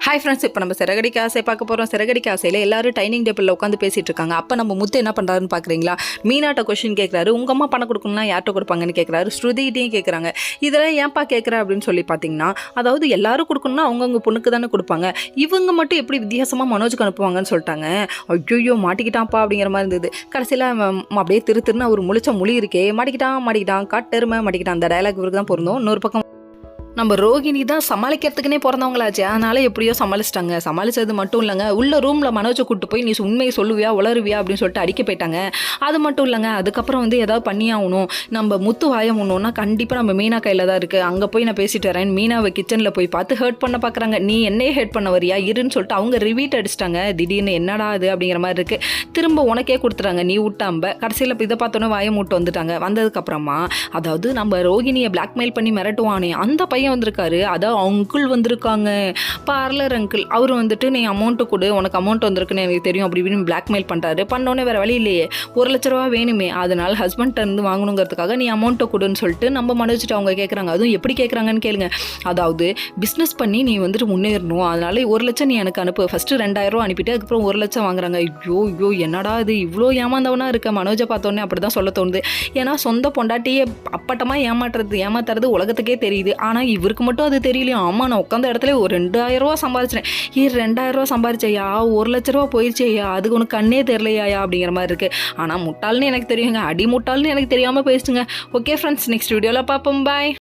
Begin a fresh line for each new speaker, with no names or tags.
Hi friends, இப்போ நம்ம சிறகடிக்க ஆசை பார்க்க போகிறோம். சிறகடிக்க ஆசையில் எல்லாரும் டைனிங் டேபிளில் உட்காந்து பேசிகிட்டு இருக்காங்க. அப்போ நம்ம முத்து என்ன பண்ணுறாருன்னு பார்க்குறீங்களா? மீனாட்ட கொஷின் கேட்குறாரு. உங்கள் அம்மா பணம் கொடுக்கணும்னா யார்கிட்ட கொடுப்பாங்கன்னு கேட்குறாரு. ஸ்ருதிகிட்டையும் கேட்குறாங்க. இதெல்லாம் ஏன்ப்பா கேட்குற அப்படின்னு சொல்லி பார்த்தீங்கன்னா, அதாவது எல்லாரும் கொடுக்கணும்னா அவங்கவுங்க பொண்ணுக்கு தானே கொடுப்பாங்க, இவங்க மட்டும் எப்படி வித்தியாசமாக மனோஜுக்கு அனுப்புவாங்கன்னு சொல்லிட்டாங்க. ஐயோ மாட்டிக்கிட்டான்ப்பா அப்படிங்கிற மாதிரி இருந்தது. கடைசியில் அப்படியே திருன்னு ஒரு முழிச்ச மொழி இருக்கே, மாட்டிக்கிட்டான் காட்டெருமை மாட்டிக்கிட்டான். அந்த டயலாக் இவருக்கு தான் பொருந்தும். இன்னொரு பக்கம் நம்ம ரோகிணி தான் சமாளிக்கிறதுக்குனே பிறந்தவங்களாச்சு, அதனால எப்படியோ சமாளிச்சிட்டாங்க. சமாளித்தது மட்டும் இல்லைங்க, உள்ள ரூமில் மனோஜை கூப்பிட்டு போய் நீ உண்மையை சொல்லுவியா உளருவியா அப்படின்னு சொல்லிட்டு அடிக்க போயிட்டாங்க. அது மட்டும் இல்லைங்க, அதுக்கப்புறம் ஏதாவது பண்ணி ஆகணும், நம்ம முத்து வாயம் ஒன்றுனா கண்டிப்பாக நம்ம மீனா கையில் தான் இருக்குது, அங்கே போய் நான் பேசிட்டு வரேன். மீனாவை கிச்சனில் போய் பார்த்து ஹர்ட் பண்ண பார்க்குறாங்க. நீ என்னையே ஹர்ட் பண்ண வரியா இருன்னு சொல்லிட்டு அவங்க ரிவீட் அடிச்சிட்டாங்க. திடீர்னு என்னடா அது அப்படிங்கிற மாதிரி இருக்குது. திரும்ப உனக்கே கொடுத்துறாங்க, நீ விட்டாம்ப. கடைசியில் இதை பார்த்தோன்னே வாயம் விட்டு வந்துட்டாங்க. வந்ததுக்கப்புறமா அதாவது நம்ம ரோகிணியை பிளாக்மெயில் பண்ணி மிரட்டுவானே அந்த பையன் வந்திருக்காரு. அதான் அங்கிள் வந்திருக்காங்க, பார்லர் அங்கிள். அவர் நீ அமௌண்ட்டு கொடு, உனக்கு அமௌண்ட் வந்திருக்குன்னு எனக்கு தெரியும் அப்படி இப்படின்னு பிளாக்மெயில் பண்ணுறாரு. பண்ணோன்னே வேறு வழி இல்லையே, 1 லட்ச ரூபா வேணுமே, அதனால் ஹஸ்பண்ட்டை இருந்து வாங்கணுங்கிறதுக்காக நீ அமௌண்ட்டை கொடுன்னு சொல்லிட்டு நம்ம மனோஜிட்டு அவங்க கேட்குறாங்க. அதுவும் எப்படி கேட்குறாங்கன்னு கேளுங்க. அதாவது பிஸ்னஸ் பண்ணி நீ முன்னேறணும், அதனால 1 லட்சம் நீ எனக்கு அனுப்பு. ஃபஸ்ட்டு 2000 ரூபா அனுப்பிட்டு அதுக்கப்புறம் 1 லட்சம் வாங்குறாங்க. ஐயோ என்னடா இது இவ்வளோ ஏமாந்தவனா இருக்க. மனோஜை பார்த்தோன்னே அப்படி தான் சொல்ல தோணுது. ஏன்னா சொந்த பொண்டாட்டியே அப்பட்டமாக ஏமாத்துறது உலகத்துக்கே தெரியுது. ஆனால் இவருக்கு மட்டும் அது தெரியலையா? ஆமாம், நான் உட்காந்த இடத்துல ஒரு 2000 ரூபா சம்பாதிச்சிட்டேன். 2000 ரூபா சம்பாதிச்சையா, 1 லட்ச ரூபா போயிடுச்சையா, அதுக்கு உனக்கு கண்ணே தெரியலையா அப்படிங்கிற மாதிரி இருக்குது. ஆனால் முட்டாள்னு எனக்கு தெரியுங்க, அடி முட்டாள்னு எனக்கு தெரியாமல் போயிடுச்சுங்க. ஓகே ஃப்ரெண்ட்ஸ், நெக்ஸ்ட் வீடியோவில் பார்ப்போம். பாய்.